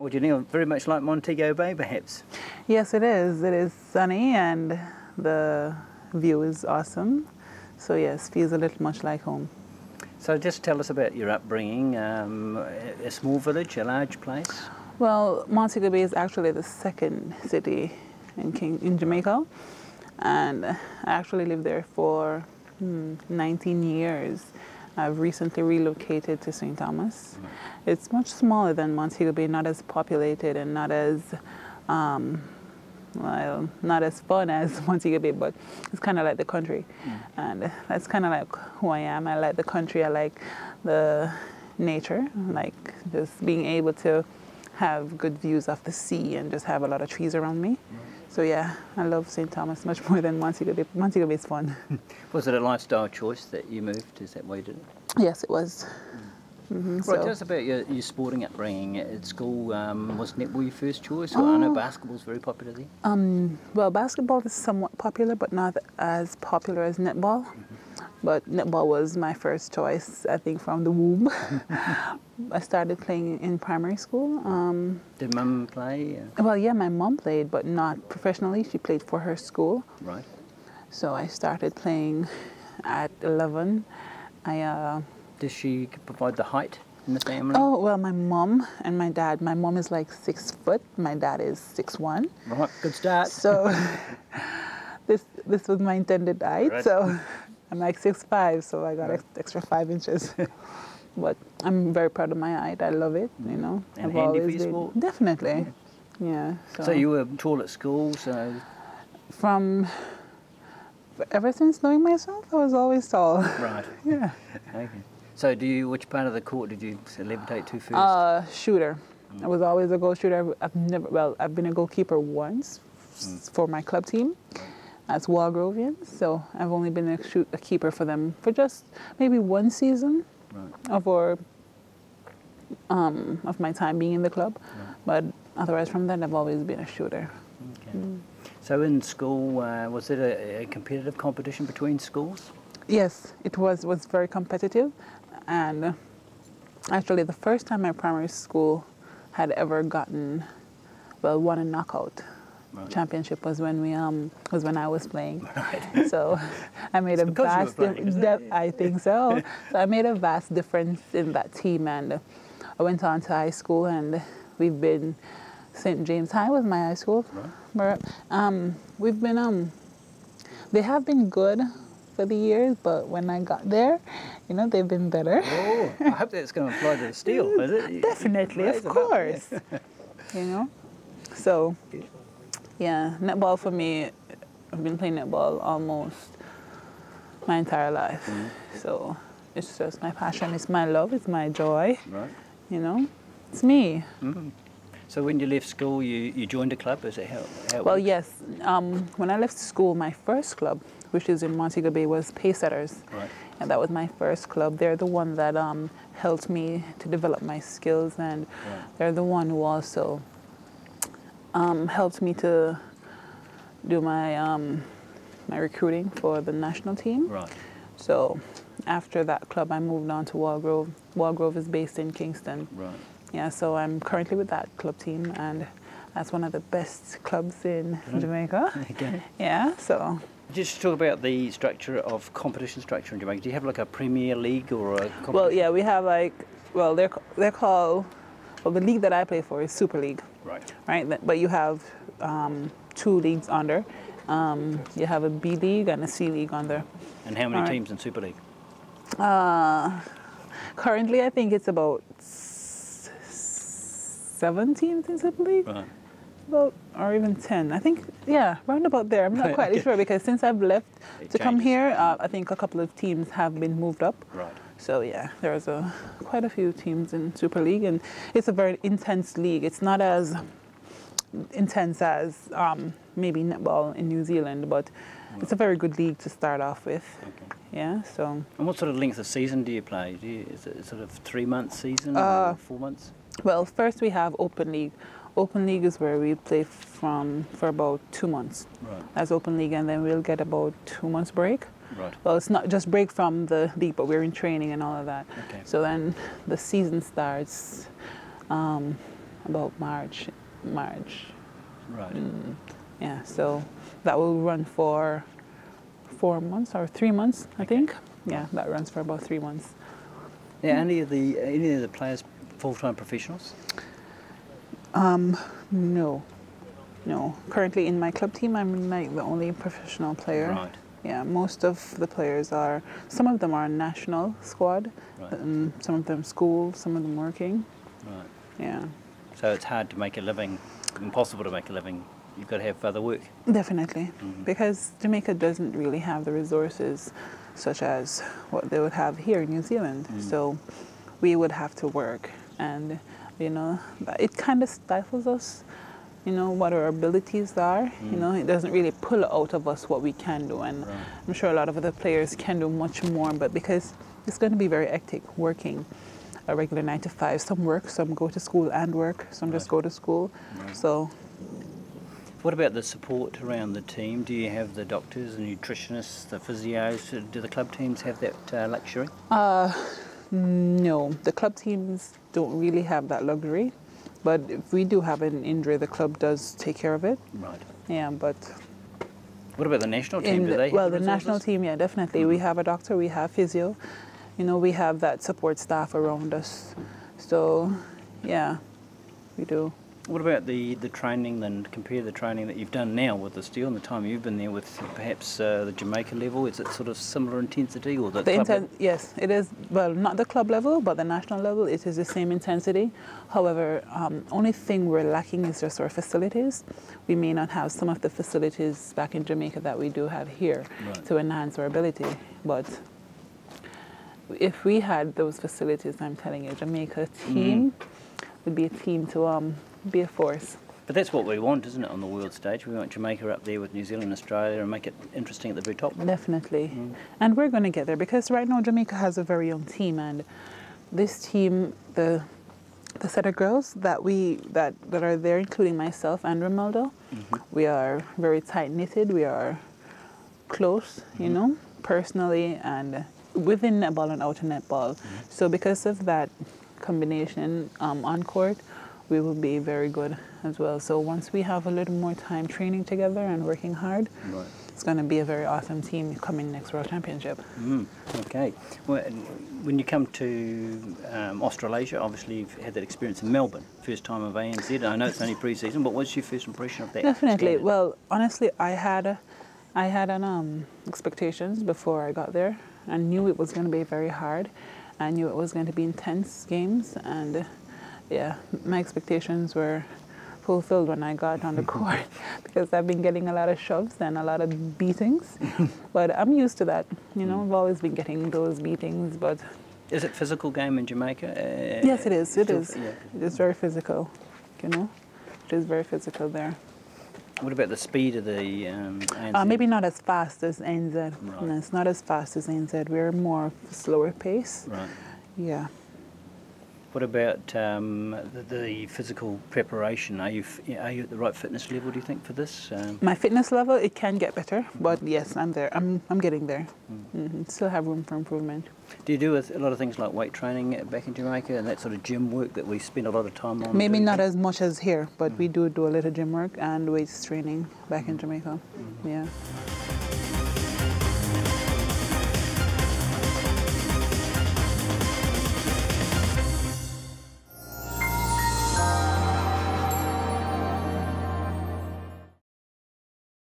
Would you know, very much like Montego Bay, perhaps? Yes, it is. It is sunny and the view is awesome. So yes, feels a little much like home. So just tell us about your upbringing. A small village, a large place? Well, Montego Bay is actually the second city in Jamaica, and I actually lived there for 19 years. I've recently relocated to St. Thomas. It's much smaller than Montego Bay, not as populated and not as well, not as fun as Montego Bay, but it's kind of like the country. And that's kind of like who I am. I like the country. I like the nature, like just being able to have good views of the sea and just have a lot of trees around me. So yeah, I love St. Thomas much more than Montego Bay. Montego Bay is fun. Was it a lifestyle choice that you moved? Is that why you did it? Yes, it was. Right, tell us about your sporting upbringing at school. Was netball your first choice? Or I know basketball's very popular there. Well, basketball is somewhat popular, but not as popular as netball. But netball was my first choice, I think, from the womb. I started playing in primary school. Did Mum play? Well, yeah, my mom played, but not professionally. She played for her school. Right. So I started playing at 11. Does she provide the height in the family? Oh, well, my mom and my dad. My mom is like 6 foot. My dad is 6'1". Right, good start. So this was my intended height. Right. So I'm like 6'5", so I got extra 5 inches. But I'm very proud of my height. I love it, you know. And I've handy for always your been. sport? Definitely, yeah. So you were tall at school, so... Ever since knowing myself, I was always tall. Right. Yeah. Okay. So which part of the court did you levitate to first? Shooter. I was always a goal shooter. I've been a goalkeeper once for my club team as Walgrovians. So I've only been a keeper for them for just maybe one season of my time being in the club. But otherwise from that, I've always been a shooter. Okay. So in school, was it a competitive competition between schools? Yes, it was very competitive. And actually, the first time my primary school had ever won a knockout championship was when I was playing. Right. So I made a vast I think so. So I made a vast difference in that team, and I went on to high school, and we've been St. James High was my high school. Right. We've been they have been good for the years, but when I got there, you know, they've been better. Oh, I hope that's going to apply to the steel, is it? Definitely, of course. You know, so yeah, netball for me. I've been playing netball almost my entire life. So it's just my passion. It's my love. It's my joy. Right. You know, it's me. So when you left school, you joined a club? Is it how well, yes. When I left school, my first club, which is in Montego Bay, was Paysetters. Right. And that was my first club. They're the one that helped me to develop my skills, and they're the one who also helped me to do my my recruiting for the national team. Right. So after that club, I moved on to Walgrove. Walgrove is based in Kingston. Right. Yeah, so I'm currently with that club team, and that's one of the best clubs in Jamaica. Okay. Yeah, so. Just talk about the structure of competition structure in Jamaica. Do you have like a Premier League or a competition? Well, yeah, we have they're called, the league that I play for is Super League. Right. Right, but you have 2 leagues under. You have a B League and a C League under. And how many teams in Super League? Currently, I think it's about 7 teams in Super League. Right. Or even 10. I think, yeah, round about there. I'm not quite sure, because since I've left to come here, I think a couple of teams have been moved up. Right. So yeah, there's quite a few teams in Super League, and it's a very intense league. It's not as intense as maybe netball in New Zealand, but it's a very good league to start off with. Okay. Yeah, so. And what sort of length of season do you play? Is it sort of 3-month season or 4 months? Well, first we have Open League. Open League is where we play for about 2 months. Right. That's Open League, and then we'll get about 2 months break. Right. Well, it's not just break from the league, but we're in training and all of that. Okay. So then the season starts about March. Right. Yeah, so that will run for 4 months or 3 months, I think. Yeah, that runs for about 3 months. Now, any of the players full-time professionals? No. Currently in my club team, I'm like the only professional player. Right. Yeah, most of the players are, some of them are national squad, Right. some of them school, some of them working. Right. Yeah. So it's hard to make a living, impossible to make a living. You've got to have other work. Definitely, because Jamaica doesn't really have the resources such as what they would have here in New Zealand. So we would have to work, and it kind of stifles us. What our abilities are. It doesn't really pull out of us what we can do, and Right. I'm sure a lot of other players can do much more. But because it's going to be very hectic working a regular 9 to 5, some work, some go to school and work, some just go to school. Right. So. What about the support around the team? Do you have the doctors, the nutritionists, the physios? Do the club teams have that luxury? No, the club teams don't really have that luxury. But if we do have an injury, the club does take care of it. Right. Yeah, but... What about the national team? Do they have well, the the national resources? team, yeah, definitely. We have a doctor, we have physio. We have that support staff around us. So, yeah, we do. What about the training then? Compare the training that you've done now with the Steel and the time you've been there with perhaps the Jamaica level. Is it sort of similar intensity or the club level? Yes, it is. Well, not the club level, but the national level, it is the same intensity. However, only thing we're lacking is just our facilities. We may not have some of the facilities back in Jamaica that we do have here to enhance our ability. But if we had those facilities, I'm telling you, Jamaica team would be a team to be a force. But that's what we want, isn't it, on the world stage? We want Jamaica up there with New Zealand and Australia and make it interesting at the very top. Definitely. And we're going to get there because right now Jamaica has a very young team, and this team, the set of girls that are there, including myself and Romeldo, we are very tight-knitted, we are close, personally and within netball and out of netball. So because of that combination on court, we will be very good as well. So once we have a little more time training together and working hard, it's going to be a very awesome team coming next World Championship. Okay. Well, when you come to Australasia, obviously you've had that experience in Melbourne, first time of ANZ. I know it's only pre-season, but what's your first impression of that? Definitely. standard? Well, honestly, I had an expectations before I got there. I knew it was going to be very hard. I knew it was going to be intense games, and yeah, my expectations were fulfilled when I got on the court because I've been getting a lot of shoves and a lot of beatings. But I'm used to that. I've always been getting those beatings. But is it physical game in Jamaica? yes, it is. It is. Yeah. It is very physical. It is very physical there. What about the speed of the ANZ? Maybe not as fast as NZ. Right. No, it's not as fast as NZ. We're more slower pace. Right. Yeah. What about the physical preparation? Are you at the right fitness level, do you think, for this? My fitness level, it can get better, but yes, I'm there. I'm getting there. Still have room for improvement. Do you do a lot of things like weight training back in Jamaica and that sort of gym work that we spend a lot of time on? Maybe not as much as here, but we do a little gym work and weights training back in Jamaica. Yeah.